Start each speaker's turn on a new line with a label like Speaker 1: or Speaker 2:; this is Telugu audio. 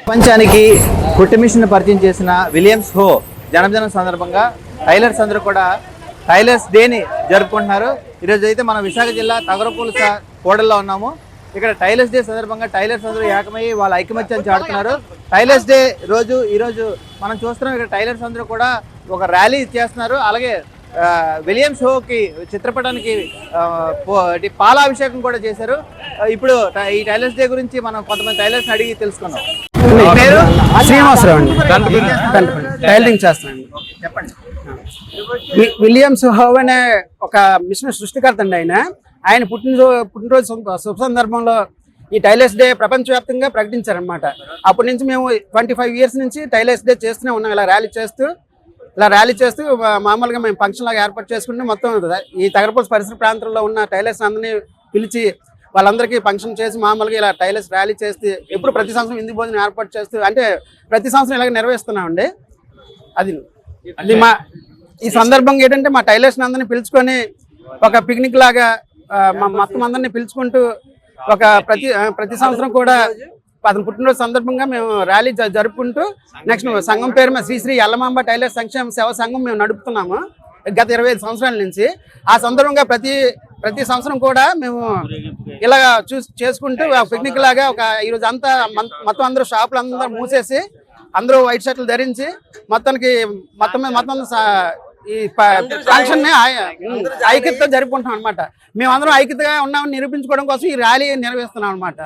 Speaker 1: ప్రపంచానికి కుట్టు మిషన్ పరిచయం చేసిన విలియమ్స్ హో జన్మదినం సందర్భంగా టైలర్స్ అందరూ కూడా టైలర్స్ డేని జరుపుకుంటున్నారు. ఈరోజు అయితే మనం విశాఖ జిల్లా తగరపూలు కోడల్లో ఉన్నాము. ఇక్కడ టైలర్స్ డే సందర్భంగా టైలర్స్ అందరూ ఏకమయ్యి వాళ్ళ ఐకమత్యాన్ని చాటుతున్నారు. టైలర్స్ డే రోజు ఈరోజు మనం చూస్తున్నాం ఇక్కడ టైలర్స్ అందరూ కూడా ఒక ర్యాలీ చేస్తున్నారు. అలాగే విలియమ్స్ హోకి చిత్రపటానికి పాలాభిషేకం కూడా చేశారు. ఇప్పుడు ఈ టైలర్స్ డే గురించి మనం కొంతమంది టైలర్స్ అడిగి తెలుసుకున్నాం.
Speaker 2: పేరు శ్రీనివాసరావు అండి, టైలరింగ్ చేస్తానండి.
Speaker 1: చెప్పండి.
Speaker 2: విలియమ్స్ హో అనే ఒక మిషన్ సృష్టికర్త అండి. ఆయన పుట్టినరోజు శుభ సందర్భంలో ఈ టైలర్స్ డే ప్రపంచవ్యాప్తంగా ప్రకటించారనమాట. అప్పటి నుంచి మేము 25 years నుంచి టైలర్స్ డే చేస్తూనే ఉన్నాం. ఇలా ర్యాలీ చేస్తూ మామూలుగా మేము ఫంక్షన్ లాగా ఏర్పాటు చేసుకుంటే మొత్తం ఈ తగరపూలు పరిసర ప్రాంతంలో ఉన్న టైలర్స్ అందరినీ పిలిచి వాళ్ళందరికీ ఫంక్షన్ చేసి మామూలుగా ఇలా టైలర్స్ ర్యాలీ చేస్తే ఎప్పుడు ప్రతి సంవత్సరం విందు భోజనం ఏర్పాటు చేస్తూ అంటే ప్రతి సంవత్సరం ఇలాగ నిర్వహిస్తున్నామండి. అది ఈ సందర్భంగా ఏంటంటే మా టైలర్స్ అందరినీ పిలుచుకొని ఒక పిక్నిక్ లాగా మొత్తం అందరినీ పిలుచుకుంటూ ఒక ప్రతి సంవత్సరం కూడా అతను పుట్టినరోజు సందర్భంగా మేము ర్యాలీ జరుపుకుంటూ నెక్స్ట్ సంఘం పేరు మీద శ్రీ ఎల్లమాంబ టైలర్ సంక్షేమ సేవా సంఘం మేము నడుపుతున్నాము గత 25 సంవత్సరాల నుంచి. ఆ సందర్భంగా ప్రతి సంవత్సరం కూడా మేము ఇలా చేసుకుంటూ పిక్నిక్ లాగా ఈరోజు అంతా మొత్తం అందరూ షాపులు అందరూ మూసేసి అందరూ వైట్ షర్ట్లు ధరించి మొత్తం ఈ ఫంక్షన్ ఐక్యతతో జరుపుకుంటాం అనమాట. మేమందరం ఐక్యతగా ఉన్నామని నిరూపించుకోవడం కోసం ఈ ర్యాలీ నిర్వహిస్తున్నాం అనమాట.